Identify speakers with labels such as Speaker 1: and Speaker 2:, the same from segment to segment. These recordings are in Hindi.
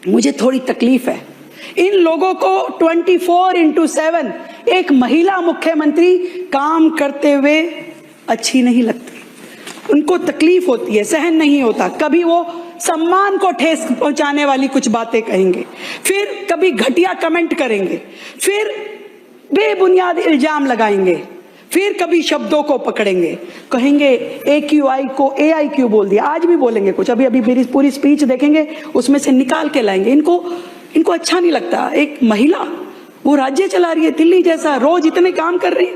Speaker 1: मुझे थोड़ी तकलीफ है। इन लोगों को 24/7 एक महिला मुख्यमंत्री काम करते हुए अच्छी नहीं लगती, उनको तकलीफ होती है, सहन नहीं होता। कभी वो सम्मान को ठेस पहुंचाने वाली कुछ बातें कहेंगे, फिर कभी घटिया कमेंट करेंगे, फिर बेबुनियाद इल्जाम लगाएंगे, फिर कभी शब्दों को पकड़ेंगे, कहेंगे AQI को AIQ बोल दिया। आज भी बोलेंगे कुछ, अभी मेरी पूरी स्पीच देखेंगे उसमें से निकाल के लाएंगे। इनको अच्छा नहीं लगता। एक महिला वो राज्य चला रही है, दिल्ली जैसा, रोज इतने काम कर रही है।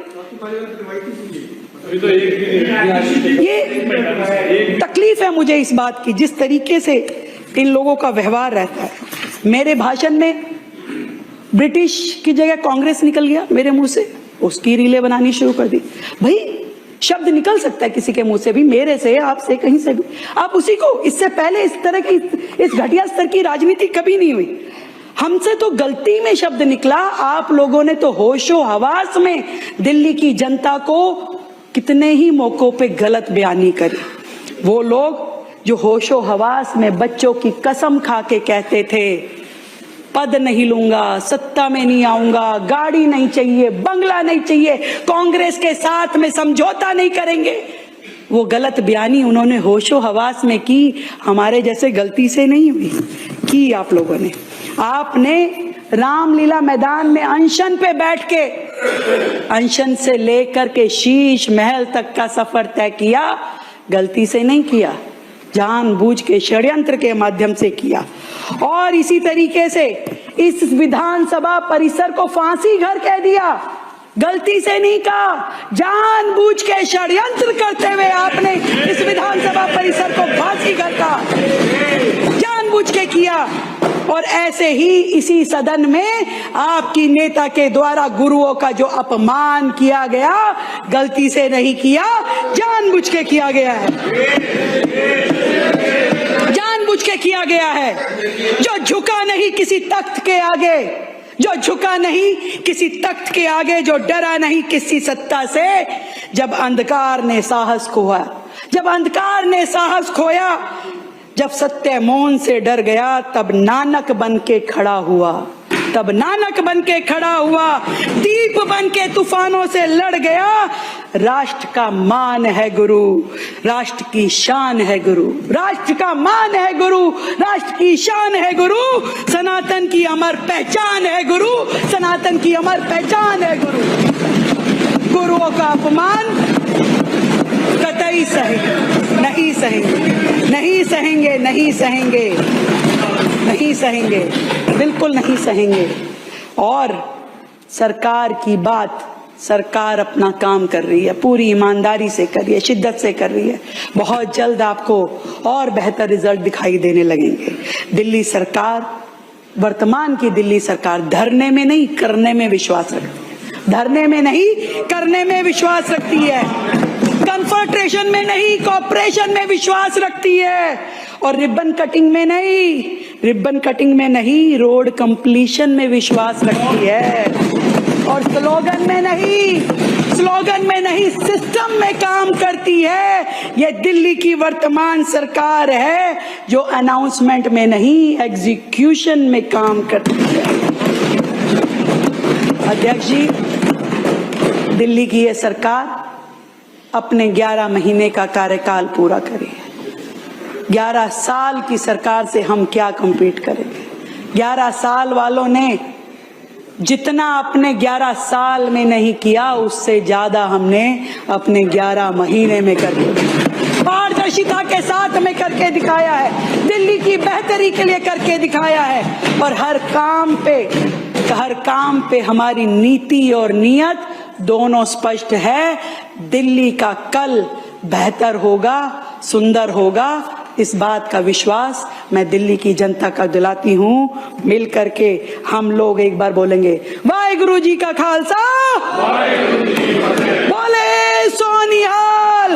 Speaker 1: ये तकलीफ है मुझे इस बात की, जिस तरीके से इन लोगों का व्यवहार रहता है। मेरे भाषण में ब्रिटिश की जगह कांग्रेस निकल गया मेरे मुंह से, उसकी रीलें बनानी शुरू कर दी। भाई शब्द निकल सकता है किसी के मुंह से भी, मेरे से, आपसे, कहीं से भी। आप उसी को, इससे पहले इस तरह की, इस घटिया स्तर की राजनीति कभी नहीं हुई। हमसे तो गलती में शब्द निकला, आप लोगों ने तो होशो हवास में दिल्ली की जनता को कितने ही मौकों पे गलत बयानी करी। वो लोग जो होशो हवास में बच्चों की कसम खा के कहते थे पद नहीं लूंगा, सत्ता में नहीं आऊंगा, गाड़ी नहीं चाहिए, बंगला नहीं चाहिए, कांग्रेस के साथ में समझौता नहीं करेंगे, वो गलत बयानी उन्होंने होशो हवास में की। हमारे जैसे गलती से नहीं हुई, की आप लोगों ने। आपने रामलीला मैदान में अनशन पे बैठ के, अनशन से लेकर के शीश महल तक का सफर तय किया, गलती से नहीं किया, जानबूझ के षड्यंत्र के माध्यम से किया। और इसी तरीके से इस विधानसभा परिसर को फांसी घर कह दिया, गलती से नहीं कहा, जानबूझ के षड्यंत्र करते हुए आपने इस विधानसभा परिसर को फांसी घर कहा, जानबूझ के किया। और ऐसे ही इसी सदन में आपकी नेता के द्वारा गुरुओं का जो अपमान किया गया, गलती से नहीं किया, जानबूझ के किया गया है, जानबूझ के किया गया है। जो झुका नहीं किसी तख्त के आगे, जो झुका नहीं किसी तख्त के आगे, जो डरा नहीं किसी सत्ता से। जब अंधकार ने साहस खोया, जब अंधकार ने साहस खोया, जब सत्य मौन से डर गया, तब नानक बन के खड़ा हुआ, तब नानक बन के खड़ा हुआ, दीप बन के तूफानों से लड़ गया। राष्ट्र का मान है गुरु, राष्ट्र की शान है गुरु, राष्ट्र का मान है गुरु, राष्ट्र की शान है गुरु, सनातन की अमर पहचान है गुरु, सनातन की अमर पहचान है गुरु। गुरुओं का अपमान कतई नहीं सहेंगे, नहीं सहेंगे, नहीं सहेंगे, नहीं सहेंगे, बिल्कुल नहीं सहेंगे। और सरकार की बात, सरकार अपना काम कर रही है, पूरी ईमानदारी से कर रही है, शिद्दत से कर रही है। बहुत जल्द आपको और बेहतर रिजल्ट दिखाई देने लगेंगे। दिल्ली सरकार, वर्तमान की दिल्ली सरकार धरने में नहीं करने में विश्वास रखती है, धरने में नहीं करने में विश्वास रखती है, कन्फर्ट्रेशन में नहीं कॉपरेशन में विश्वास रखती है, और रिबन कटिंग में नहीं, रिबन कटिंग में नहीं, रोड कंप्लीशन में विश्वास रखती है, और स्लोगन में नहीं, स्लोगन में नहीं, सिस्टम में काम करती है। ये दिल्ली की वर्तमान सरकार है जो अनाउंसमेंट में नहीं, एग्जीक्यूशन में काम करती है। अध्यक्ष जी, दिल्ली की ये सरकार अपने 11 महीने का कार्यकाल पूरा करे। 11 साल की सरकार से हम क्या कम्पीट करेंगे? 11 साल वालों ने जितना अपने 11 साल में नहीं किया, उससे ज्यादा हमने अपने 11 महीने में करके, पारदर्शिता के साथ में करके दिखाया है, दिल्ली की बेहतरी के लिए करके दिखाया है। और हर काम पे हमारी नीति और नियत दोनों स्पष्ट है। दिल्ली का कल बेहतर होगा, सुंदर होगा, इस बात का विश्वास मैं दिल्ली की जनता का दिलाती हूँ। मिल करके हम लोग एक बार बोलेंगे, वाहेगुरु जी का खालसा, बोले सोनिहाल।